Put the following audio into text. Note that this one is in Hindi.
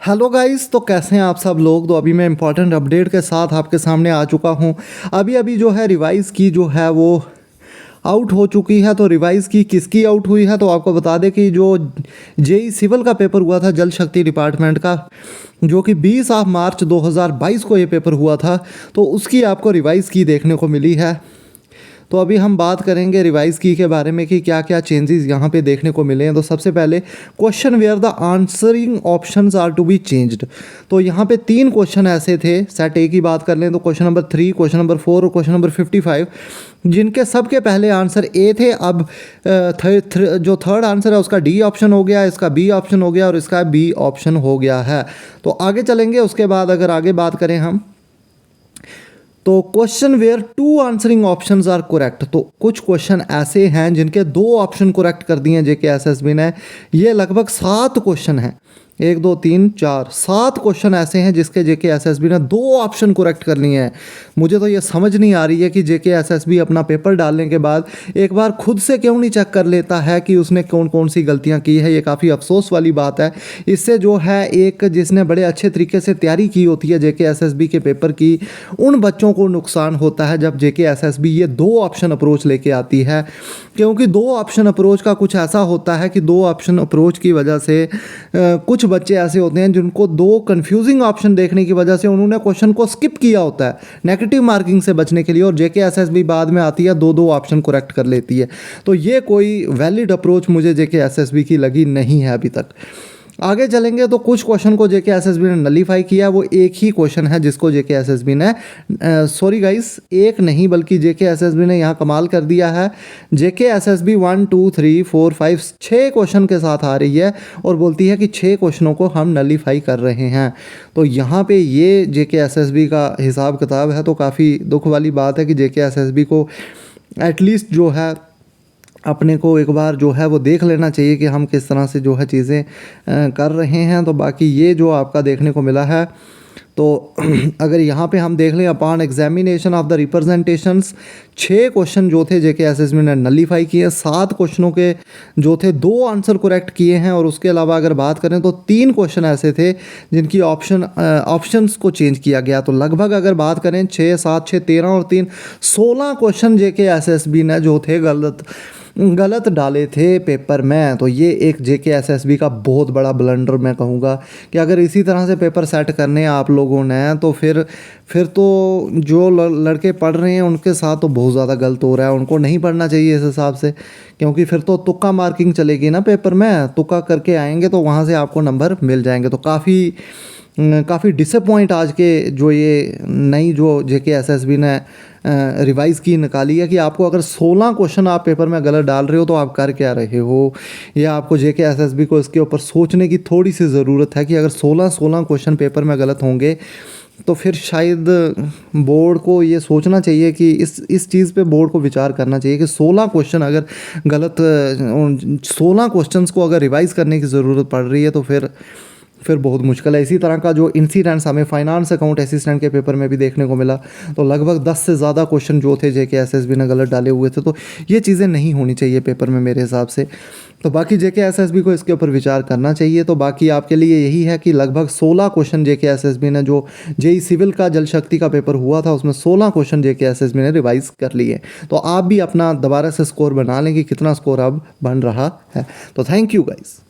हेलो गाइस, तो कैसे हैं आप सब लोग। तो अभी मैं इंपॉर्टेंट अपडेट के साथ आपके सामने आ चुका हूं। अभी अभी जो है रिवाइज़ की जो है वो आउट हो चुकी है। तो रिवाइज़ की किसकी आउट हुई है, तो आपको बता दें कि जो जेई सिविल का पेपर हुआ था जल शक्ति डिपार्टमेंट का, जो कि 20 मार्च 2022 को ये पेपर हुआ था, तो उसकी आपको रिवाइज़ की देखने को मिली है। तो अभी हम बात करेंगे रिवाइज़ की के बारे में कि क्या क्या चेंजेस यहाँ पे देखने को मिले हैं। तो सबसे पहले question where the answering options are to be changed. तो यहाँ पे 3 क्वेश्चन ऐसे थे। सेट ए की बात कर लें तो क्वेश्चन नंबर 3, क्वेश्चन नंबर 4 और क्वेश्चन नंबर 55, जिनके सबके पहले आंसर ए थे। अब जो थर्ड आंसर है उसका डी ऑप्शन हो गया, इसका बी ऑप्शन हो गया और इसका बी ऑप्शन हो गया है। तो आगे चलेंगे। उसके बाद अगर आगे बात करें हम, तो question where 2 answering options are correct. तो कुछ क्वेश्चन ऐसे हैं जिनके 2 ऑप्शन करेक्ट कर दिए हैं जेके एसएसबी ने। ये लगभग 7 क्वेश्चन हैं, 1 2 3 4 7 क्वेश्चन ऐसे हैं जिसके जेके एसएसबी ने 2 ऑप्शन करेक्ट कर लिए हैं। मुझे तो ये समझ नहीं आ रही है कि जेके एसएसबी अपना पेपर डालने के बाद एक बार खुद से क्यों नहीं चेक कर लेता है कि उसने कौन कौन सी गलतियां की है। ये काफ़ी अफसोस वाली बात है। इससे जो है एक जिसने बड़े अच्छे तरीके से तैयारी की होती है जेके एसएसबी के पेपर की, उन बच्चों को नुकसान होता है जब जेके एसएसबी ये 2 ऑप्शन अप्रोच लेके आती है। क्योंकि 2 ऑप्शन अप्रोच का कुछ ऐसा होता है कि 2 ऑप्शन अप्रोच की वजह से कुछ बच्चे ऐसे होते हैं जिनको 2 कंफ्यूजिंग ऑप्शन देखने की वजह से उन्होंने क्वेश्चन को स्किप किया होता है नेगेटिव मार्किंग से बचने के लिए, और जेके एसएसबी बाद में आती है 2 ऑप्शन करेक्ट कर लेती है। तो ये कोई वैलिड अप्रोच मुझे जेके एसएसबी की लगी नहीं है अभी तक। आगे चलेंगे तो कुछ क्वेश्चन को जेके एसएसबी ने नलीफाई किया। वो एक ही क्वेश्चन है जिसको जेके एसएसबी ने सॉरी गाइस, एक नहीं बल्कि जेके एसएसबी ने यहाँ कमाल कर दिया है। जेके एसएसबी 1 2 3 4 5 6 क्वेश्चन के साथ आ रही है और बोलती है कि 6 क्वेश्चनों को हम नलीफाई कर रहे हैं। तो यहाँ पे ये जेके एसएसबी का हिसाब किताब है। तो काफ़ी दुख वाली बात है कि जेके एसएसबी को एटलीस्ट जो है अपने को एक बार जो है वो देख लेना चाहिए कि हम किस तरह से जो है चीज़ें कर रहे हैं। तो बाकी ये जो आपका देखने को मिला है, तो अगर यहाँ पे हम देख लें, upon examination of the representations 6 question जो थे जेके एसएसबी ने नलीफाई किए। 7 क्वेश्चनों के जो थे 2 आंसर करेक्ट किए हैं, और उसके अलावा अगर बात करें तो 3 क्वेश्चन ऐसे थे जिनकी ऑप्शंस को चेंज किया गया। तो लगभग अगर बात करें 6 7 6 13 और 3 16 क्वेश्चन जेके एसएसबी ने जो थे गलत डाले थे पेपर में। तो ये एक जेके एसएसबी का बहुत बड़ा ब्लंडर मैं कहूँगा कि अगर इसी तरह से पेपर सेट करने आप लोगों ने तो फिर तो जो लड़के पढ़ रहे हैं उनके साथ तो बहुत ज़्यादा गलत हो रहा है। उनको नहीं पढ़ना चाहिए इस हिसाब से, क्योंकि फिर तो तुक्का मार्किंग चलेगी ना पेपर में। तुक्का करके आएंगे तो वहाँ से आपको नंबर मिल जाएंगे। तो काफ़ी डिसअपॉइंट आज के जो ये नई जो जेके एसएसबी ने रिवाइज़ की निकाली है कि आपको अगर 16 क्वेश्चन आप पेपर में गलत डाल रहे हो तो आप कर क्या रहे हो। या आपको जेके एसएसबी को इसके ऊपर सोचने की थोड़ी सी ज़रूरत है कि अगर 16 क्वेश्चन पेपर में गलत होंगे तो फिर शायद बोर्ड को ये सोचना चाहिए कि इस चीज़ पे बोर्ड को विचार करना चाहिए कि 16 क्वेश्चन अगर गलत 16 क्वेश्चंस को अगर रिवाइज़ करने की ज़रूरत पड़ रही है तो फिर बहुत मुश्किल है। इसी तरह का जो इंसिडेंट्स हमें फाइनेंस अकाउंट असिस्टेंट के पेपर में भी देखने को मिला। तो लगभग 10 से ज़्यादा क्वेश्चन जो थे जेके एसएसबी ने गलत डाले हुए थे। तो ये चीज़ें नहीं होनी चाहिए पेपर में मेरे हिसाब से। तो बाकी जेके एसएसबी को इसके ऊपर विचार करना चाहिए। तो बाकी आपके लिए यही है कि लगभग 16 क्वेश्चन जेके एसएसबी ने, जो जेई सिविल का जल शक्ति का पेपर हुआ था उसमें 16 क्वेश्चन जेके एसएसबी ने रिवाइज़ कर लिए। तो आप भी अपना दोबारा से स्कोर बना लें कि कितना स्कोर अब बन रहा है। तो थैंक यू गाइस।